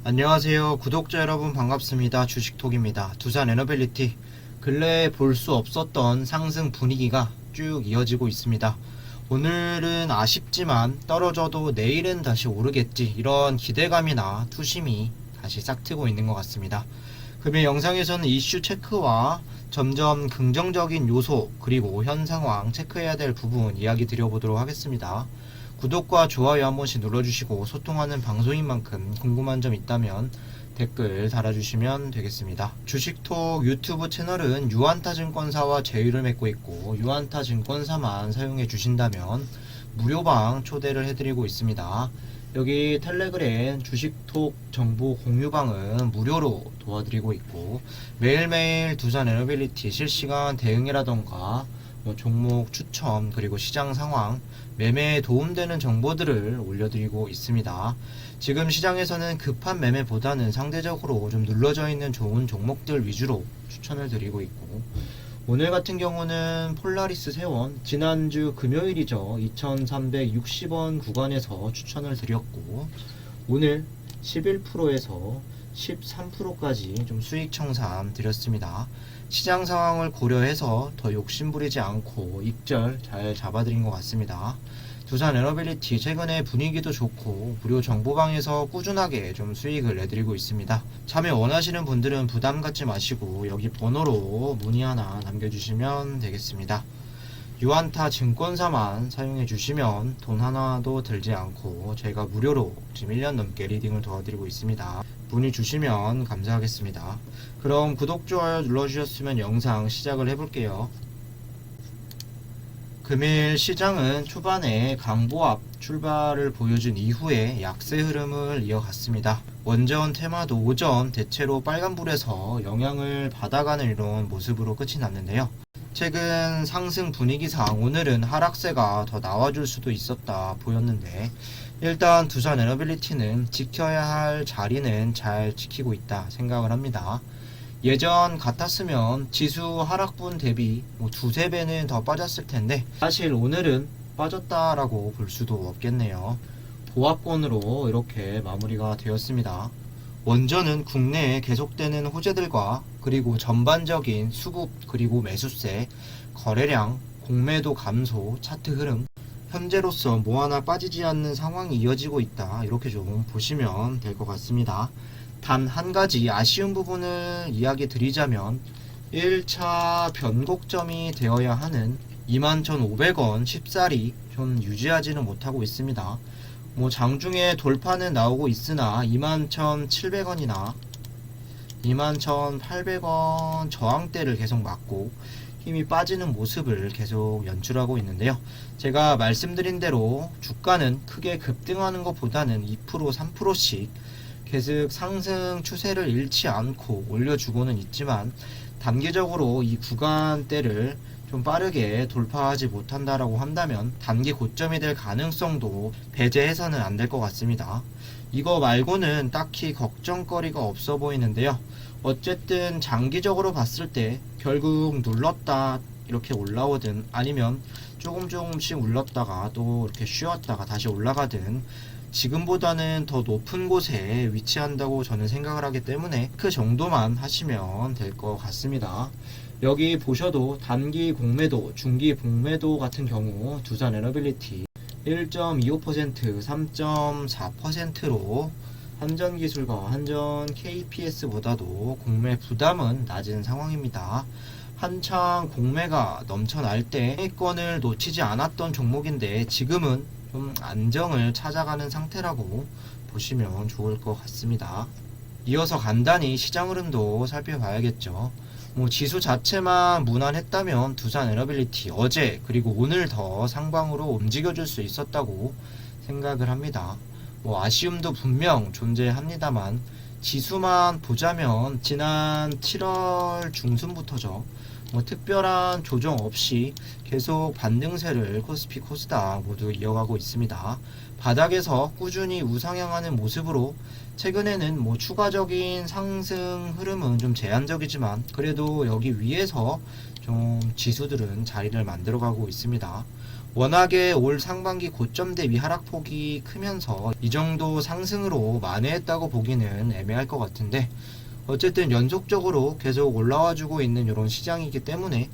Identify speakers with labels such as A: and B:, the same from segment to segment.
A: 안녕하세요. 구독자 여러분 반갑습니다. 주식톡입니다. 두산 에너빌리티 근래에 볼 수 없었던 상승 분위기가 쭉 이어지고 있습니다. 오늘은 아쉽지만 떨어져도 내일은 다시 오르겠지, 이런 기대감이나 투심이 다시 싹트고 있는 것 같습니다. 금일 영상에서는 이슈 체크와 점점 긍정적인 요소 그리고 현 상황 체크해야 될 부분 이야기 드려보도록 하겠습니다. 구독과 좋아요 한 번씩 눌러주시고, 소통하는 방송인 만큼 궁금한 점 있다면 댓글 달아주시면 되겠습니다. 주식톡 유튜브 채널은 유한타증권사와 제휴를 맺고 있고, 유한타증권사만 사용해 주신다면 무료방 초대를 해드리고 있습니다. 여기 텔레그램 주식톡 정보 공유방은 무료로 도와드리고 있고, 매일매일 두산 에너빌리티 실시간 대응이라던가 종목 추천 그리고 시장 상황, 매매에 도움되는 정보들을 올려드리고 있습니다. 지금 시장에서는 급한 매매보다는 상대적으로 좀 눌러져 있는 좋은 종목들 위주로 추천을 드리고 있고, 오늘 같은 경우는 폴라리스 세원 지난주 금요일이죠, 2360원 구간에서 추천을 드렸고, 오늘 11%에서 13%까지 좀 수익 청산 드렸습니다. 시장 상황을 고려해서 더 욕심부리지 않고 입절 잘 잡아드린 것 같습니다. 두산 에너빌리티 최근에 분위기도 좋고 무료 정보방에서 꾸준하게 좀 수익을 내드리고 있습니다. 참여 원하시는 분들은 부담 갖지 마시고 여기 번호로 문의 하나 남겨주시면 되겠습니다. 유한타 증권사만 사용해 주시면 돈 하나도 들지 않고 저희가 무료로 지금 1년 넘게 리딩을 도와드리고 있습니다. 문의 주시면 감사하겠습니다. 그럼 구독, 좋아요 눌러주셨으면 영상 시작을 해볼게요. 금일 시장은 초반에 강보합 출발을 보여준 이후에 약세 흐름을 이어갔습니다. 원전 테마도 오전 대체로 빨간불에서 영향을 받아가는 이런 모습으로 끝이 났는데요. 최근 상승 분위기상 오늘은 하락세가 더 나와줄 수도 있었다 보였는데, 일단 두산 에너빌리티는 지켜야 할 자리는 잘 지키고 있다 생각을 합니다. 예전 같았으면 지수 하락분 대비 두세 배는 더 빠졌을 텐데, 사실 오늘은 빠졌다라고 볼 수도 없겠네요. 보합권으로 이렇게 마무리가 되었습니다. 원전은 국내에 계속되는 호재들과 그리고 전반적인 수급 그리고 매수세, 거래량, 공매도 감소, 차트 흐름, 현재로서 뭐 하나 빠지지 않는 상황이 이어지고 있다, 이렇게 좀 보시면 될 것 같습니다. 단 한 가지 아쉬운 부분을 이야기 드리자면 1차 변곡점이 되어야 하는 21,500원 쉽사리 좀 유지하지는 못하고 있습니다. 장중에 돌파는 나오고 있으나 21,700원이나 21,800원 저항대를 계속 맞고 힘이 빠지는 모습을 계속 연출하고 있는데요. 제가 말씀드린 대로 주가는 크게 급등하는 것보다는 2%, 3%씩 계속 상승 추세를 잃지 않고 올려주고는 있지만, 단기적으로 이 구간대를 좀 빠르게 돌파하지 못한다라고 한다면 단기 고점이 될 가능성도 배제해서는 안 될 것 같습니다. 이거 말고는 딱히 걱정거리가 없어 보이는데요. 어쨌든 장기적으로 봤을 때 결국 눌렀다 이렇게 올라오든, 아니면 조금씩 올랐다가 또 이렇게 쉬었다가 다시 올라가든, 지금보다는 더 높은 곳에 위치한다고 저는 생각을 하기 때문에 그 정도만 하시면 될 것 같습니다. 여기 보셔도 단기 공매도, 중기 공매도 같은 경우 두산 에너빌리티 1.25%, 3.4%로 한전기술과 한전 KPS보다도 공매 부담은 낮은 상황입니다. 한창 공매가 넘쳐날 때 상위권을 놓치지 않았던 종목인데 지금은 좀 안정을 찾아가는 상태라고 보시면 좋을 것 같습니다. 이어서 간단히 시장 흐름도 살펴봐야겠죠. 지수 자체만 무난했다면 두산 에너빌리티 어제 그리고 오늘 더 상방으로 움직여줄 수 있었다고 생각을 합니다. 아쉬움도 분명 존재합니다만, 지수만 보자면 지난 7월 중순부터죠, 특별한 조정 없이 계속 반등세를 코스피 코스닥 모두 이어가고 있습니다. 바닥에서 꾸준히 우상향하는 모습으로 최근에는 추가적인 상승 흐름은 좀 제한적이지만 그래도 여기 위에서 좀 지수들은 자리를 만들어가고 있습니다. 워낙에 올 상반기 고점 대비 하락폭이 크면서 이 정도 상승으로 만회했다고 보기는 애매할 것 같은데, 어쨌든 연속적으로 계속 올라와주고 있는 이런 시장이기 때문에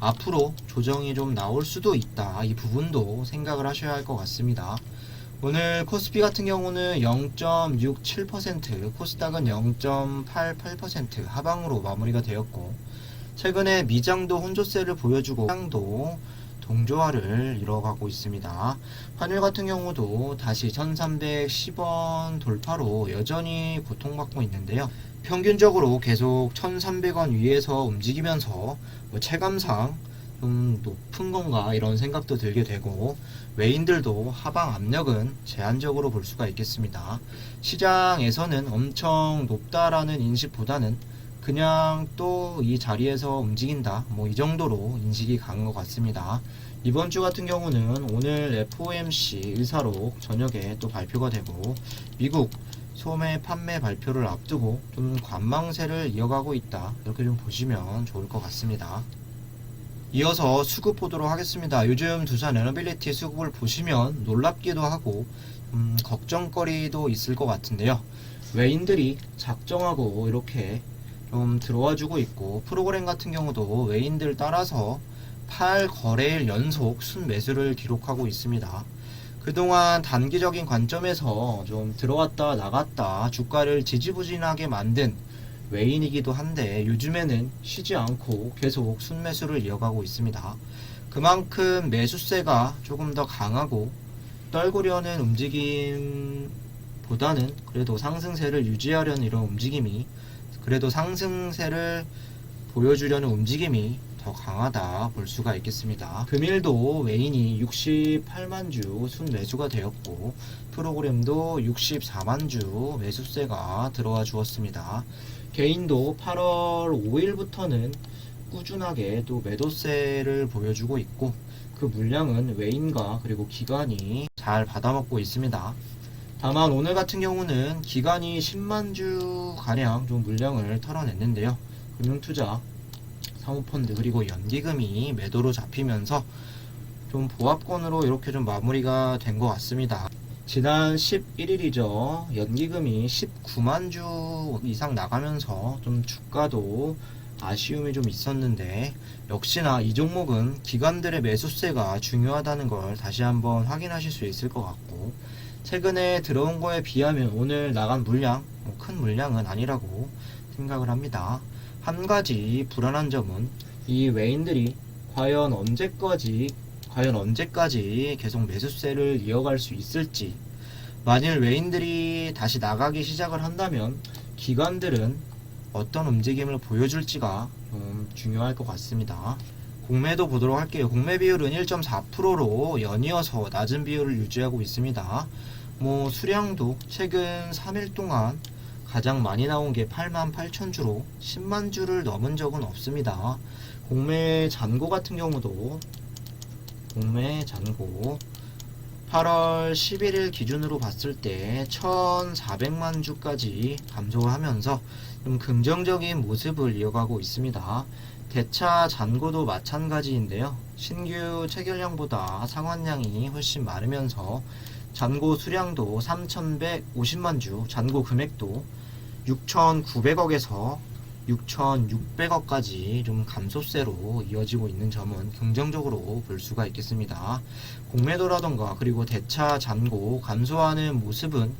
A: 앞으로 조정이 좀 나올 수도 있다. 이 부분도 생각을 하셔야 할 것 같습니다. 오늘 코스피 같은 경우는 0.67%, 코스닥은 0.88% 하방으로 마무리가 되었고, 최근에 미장도 혼조세를 보여주고 시장도 동조화를 이뤄가고 있습니다. 환율 같은 경우도 다시 1310원 돌파로 여전히 고통받고 있는데요. 평균적으로 계속 1300원 위에서 움직이면서 체감상 좀 높은 건가 이런 생각도 들게 되고, 외인들도 하방 압력은 제한적으로 볼 수가 있겠습니다. 시장에서는 엄청 높다라는 인식보다는 그냥 또 이 자리에서 움직인다, 뭐 이 정도로 인식이 강한 것 같습니다. 이번 주 같은 경우는 오늘 FOMC 일사록 저녁에 또 발표가 되고, 미국 소매 판매 발표를 앞두고 좀 관망세를 이어가고 있다, 이렇게 좀 보시면 좋을 것 같습니다. 이어서 수급 보도록 하겠습니다. 요즘 두산 에너빌리티 수급을 보시면 놀랍기도 하고 걱정거리도 있을 것 같은데요. 외인들이 작정하고 이렇게 좀 들어와 주고 있고, 프로그램 같은 경우도 외인들 따라서 8거래일 연속 순매수를 기록하고 있습니다. 그동안 단기적인 관점에서 좀 들어왔다 나갔다 주가를 지지부진하게 만든 외인이기도 한데, 요즘에는 쉬지 않고 계속 순매수를 이어가고 있습니다. 그만큼 매수세가 조금 더 강하고 떨구려는 움직임보다는 그래도 상승세를 유지하려는 이런 움직임이, 그래도 상승세를 보여주려는 움직임이 더 강하다 볼 수가 있겠습니다. 금일도 외인이 68만 주 순매수가 되었고, 프로그램도 64만 주 매수세가 들어와 주었습니다. 개인도 8월 5일부터는 꾸준하게 또 매도세를 보여주고 있고, 그 물량은 외인과 그리고 기관이 잘 받아먹고 있습니다. 다만 오늘 같은 경우는 기관이 10만 주 가량 좀 물량을 털어냈는데요. 금융투자, 사모펀드 그리고 연기금이 매도로 잡히면서 좀 보합권으로 이렇게 좀 마무리가 된 것 같습니다. 지난 11일이죠. 연기금이 19만 주 이상 나가면서 좀 주가도 아쉬움이 좀 있었는데, 역시나 이 종목은 기관들의 매수세가 중요하다는 걸 다시 한번 확인하실 수 있을 것 같고, 최근에 들어온 거에 비하면 오늘 나간 물량, 큰 물량은 아니라고 생각을 합니다. 한 가지 불안한 점은 이 외인들이 과연 언제까지 계속 매수세를 이어갈 수 있을지, 만일 외인들이 다시 나가기 시작을 한다면 기관들은 어떤 움직임을 보여줄지가 좀 중요할 것 같습니다. 공매도 보도록 할게요. 공매 비율은 1.4%로 연이어서 낮은 비율을 유지하고 있습니다. 수량도 최근 3일 동안 가장 많이 나온 게 88,000주로 10만 주를 넘은 적은 없습니다. 공매 잔고 같은 경우도 공매 잔고 8월 11일 기준으로 봤을 때 1,400만 주까지 감소하면서 좀 긍정적인 모습을 이어가고 있습니다. 대차 잔고도 마찬가지인데요. 신규 체결량보다 상환량이 훨씬 많으면서 잔고 수량도 3,150만 주, 잔고 금액도 6,900억에서 6,600억까지 좀 감소세로 이어지고 있는 점은 긍정적으로 볼 수가 있겠습니다. 공매도라던가 그리고 대차 잔고 감소하는 모습은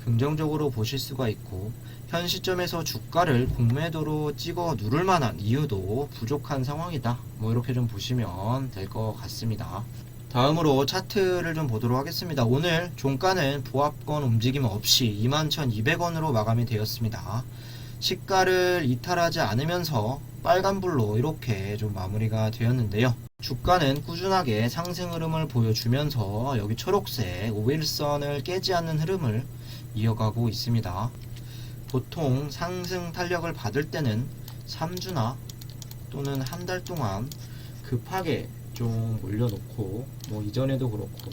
A: 긍정적으로 보실 수가 있고, 현 시점에서 주가를 공매도로 찍어 누를 만한 이유도 부족한 상황이다, 이렇게 좀 보시면 될 것 같습니다. 다음으로 차트를 좀 보도록 하겠습니다. 오늘 종가는 보합권 움직임 없이 21,200원으로 마감이 되었습니다. 시가를 이탈하지 않으면서 빨간불로 이렇게 좀 마무리가 되었는데요. 주가는 꾸준하게 상승 흐름을 보여주면서 여기 초록색 5일선을 깨지 않는 흐름을 이어가고 있습니다. 보통 상승 탄력을 받을 때는 3주나 또는 한 달 동안 급하게 좀 올려놓고, 이전에도 그렇고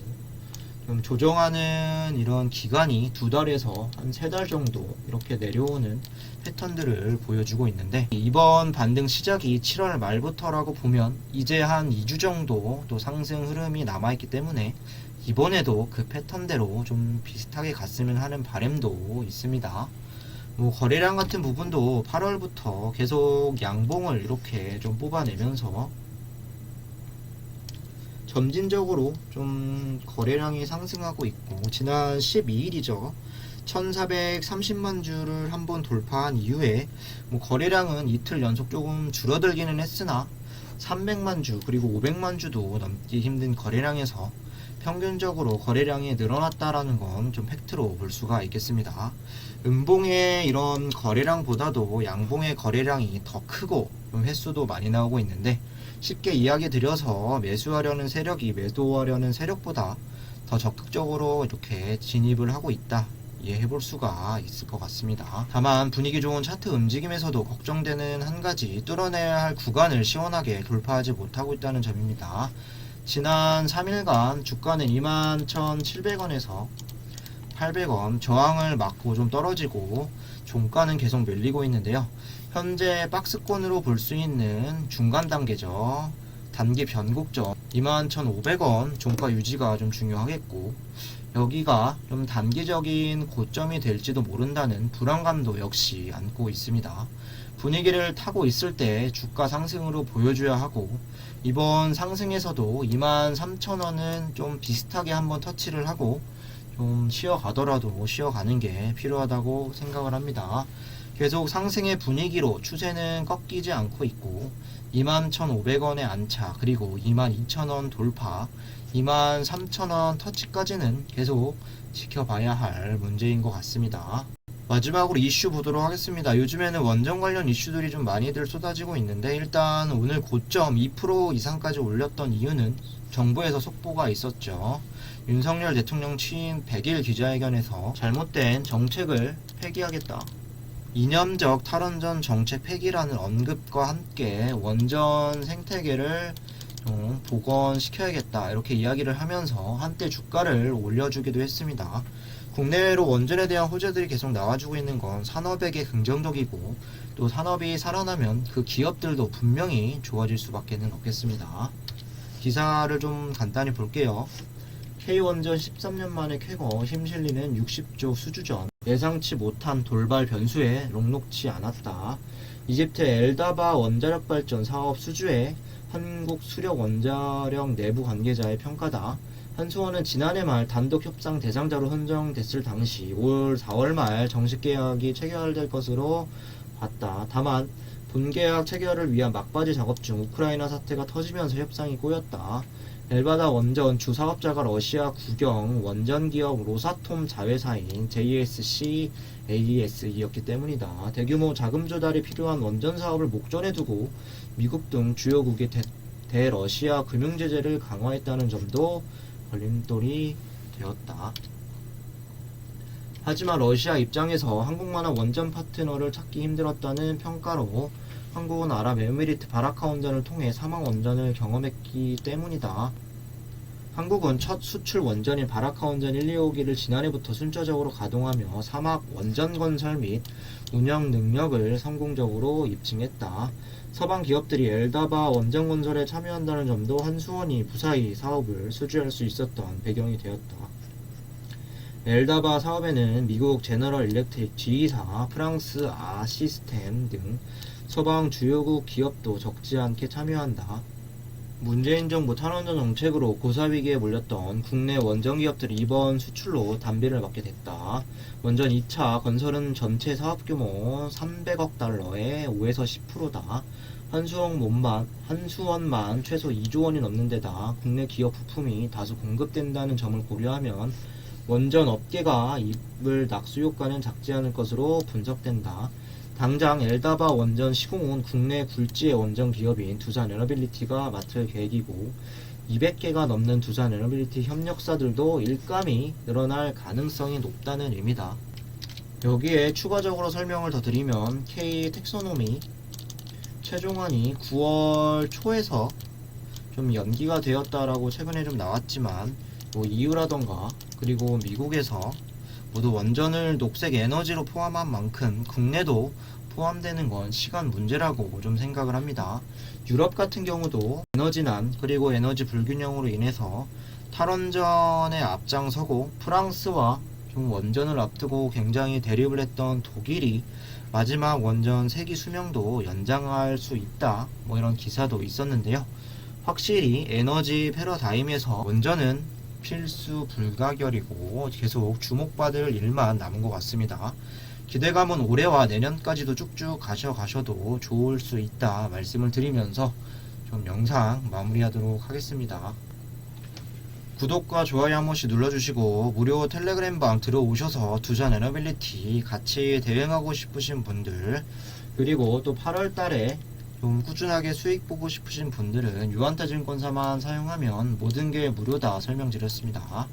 A: 좀 조정하는 이런 기간이 2달에서 한 3달 정도 이렇게 내려오는 패턴들을 보여주고 있는데, 이번 반등 시작이 7월 말부터라고 보면 이제 한 2주 정도 또 상승 흐름이 남아있기 때문에 이번에도 그 패턴대로 좀 비슷하게 갔으면 하는 바람도 있습니다. 뭐 거래량 같은 부분도 8월부터 계속 양봉을 이렇게 좀 뽑아내면서 점진적으로 좀 거래량이 상승하고 있고, 지난 12일이죠. 1430만 주를 한번 돌파한 이후에 뭐 거래량은 이틀 연속 조금 줄어들기는 했으나 300만 주 그리고 500만 주도 넘기 힘든 거래량에서 평균적으로 거래량이 늘어났다라는 건 좀 팩트로 볼 수가 있겠습니다. 음봉의 이런 거래량보다도 양봉의 거래량이 더 크고 좀 횟수도 많이 나오고 있는데, 쉽게 이야기 드려서 매수하려는 세력이 매도하려는 세력보다 더 적극적으로 이렇게 진입을 하고 있다, 이해해 볼 수가 있을 것 같습니다. 다만 분위기 좋은 차트 움직임에서도 걱정되는 한 가지, 뚫어내야 할 구간을 시원하게 돌파하지 못하고 있다는 점입니다. 지난 3일간 주가는 21,700원에서 800원 저항을 맞고 좀 떨어지고 종가는 계속 밀리고 있는데요. 현재 박스권으로 볼 수 있는 중간 단계죠. 단기 변곡점 21,500원 종가 유지가 좀 중요하겠고, 여기가 좀 단기적인 고점이 될지도 모른다는 불안감도 역시 안고 있습니다. 분위기를 타고 있을 때 주가 상승으로 보여줘야 하고, 이번 상승에서도 23,000원은 좀 비슷하게 한번 터치를 하고 좀 쉬어가더라도 쉬어가는 게 필요하다고 생각을 합니다. 계속 상승의 분위기로 추세는 꺾이지 않고 있고, 21,500원의 안착 그리고 22,000원 돌파, 23,000원 터치까지는 계속 지켜봐야 할 문제인 것 같습니다. 마지막으로 이슈 보도록 하겠습니다. 요즘에는 원전 관련 이슈들이 좀 많이들 쏟아지고 있는데, 일단 오늘 고점 2% 이상까지 올렸던 이유는 정부에서 속보가 있었죠. 윤석열 대통령 취임 100일 기자회견에서 잘못된 정책을 폐기하겠다, 이념적 탈원전 정책 폐기라는 언급과 함께 원전 생태계를 좀 복원시켜야겠다, 이렇게 이야기를 하면서 한때 주가를 올려주기도 했습니다. 국내외로 원전에 대한 호재들이 계속 나와주고 있는 건 산업에게 긍정적이고, 또 산업이 살아나면 그 기업들도 분명히 좋아질 수밖에 없겠습니다. 기사를 좀 간단히 볼게요. K원전 13년 만에 쾌거, 힘실리는 60조 수주전, 예상치 못한 돌발 변수에 녹록치 않았다. 이집트 엘다바 원자력 발전 사업 수주에 한국 수력 원자력 내부 관계자의 평가다. 한수원은 지난해 말 단독 협상 대상자로 선정됐을 당시 올 4월 말 정식 계약이 체결될 것으로 봤다. 다만 본계약 체결을 위한 막바지 작업 중 우크라이나 사태가 터지면서 협상이 꼬였다. 엘바다 원전 주 사업자가 러시아 국영 원전 기업 로사톰 자회사인 JSC AES이었기 때문이다. 대규모 자금 조달이 필요한 원전 사업을 목전에 두고 미국 등 주요국이 대러시아 금융 제재를 강화했다는 점도 걸림돌이 되었다. 하지만 러시아 입장에서 한국만한 원전 파트너를 찾기 힘들었다는 평가로 한국은 아랍에미리트 바라카 원전을 통해 사막 원전을 경험했기 때문이다. 한국은 첫 수출 원전인 바라카 원전 1, 2호기를 지난해부터 순차적으로 가동하며 사막 원전 건설 및 운영 능력을 성공적으로 입증했다. 서방 기업들이 엘다바 원전 건설에 참여한다는 점도 한수원이 무사히 사업을 수주할 수 있었던 배경이 되었다. 엘다바 사업에는 미국 제너럴 일렉트릭 G사, 프랑스 아시스템 등 서방 주요국 기업도 적지 않게 참여한다. 문재인 정부 탈원전 정책으로 고사위기에 몰렸던 국내 원전 기업들이 이번 수출로 단비를 맞게 됐다. 원전 2차 건설은 전체 사업 규모 300억 달러의 5에서 10%다. 한수원만 최소 2조 원이 넘는 데다 국내 기업 부품이 다수 공급된다는 점을 고려하면 원전 업계가 입을 낙수 효과는 작지 않을 것으로 분석된다. 당장 엘다바 원전 시공은 국내 굴지의 원전 기업인 두산 에너빌리티가 맡을 계획이고, 200개가 넘는 두산 에너빌리티 협력사들도 일감이 늘어날 가능성이 높다는 의미다. 여기에 추가적으로 설명을 더 드리면 K 텍소노미 최종안이 9월 초에서 좀 연기가 되었다라고 최근에 좀 나왔지만, 뭐 EU라던가 그리고 미국에서 모두 원전을 녹색 에너지로 포함한 만큼 국내도 포함되는 건 시간 문제라고 좀 생각을 합니다. 유럽 같은 경우도 에너지난 그리고 에너지 불균형으로 인해서 탈원전에 앞장서고 프랑스와 좀 원전을 앞두고 굉장히 대립을 했던 독일이 마지막 원전 3기 수명도 연장할 수 있다 뭐 이런 기사도 있었는데요. 확실히 에너지 패러다임에서 원전은 필수 불가결이고 계속 주목받을 일만 남은 것 같습니다. 기대감은 올해와 내년까지도 쭉쭉 가셔도 좋을 수 있다 말씀을 드리면서 좀 영상 마무리하도록 하겠습니다. 구독과 좋아요 한 번씩 눌러주시고 무료 텔레그램방 들어오셔서 두산 에너빌리티 같이 대응하고 싶으신 분들, 그리고 또 8월달에 좀 꾸준하게 수익 보고 싶으신 분들은 유한타증권사만 사용하면 모든 게 무료다 설명드렸습니다.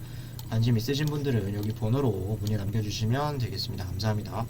A: 관심 있으신 분들은 여기 번호로 문의 남겨주시면 되겠습니다. 감사합니다.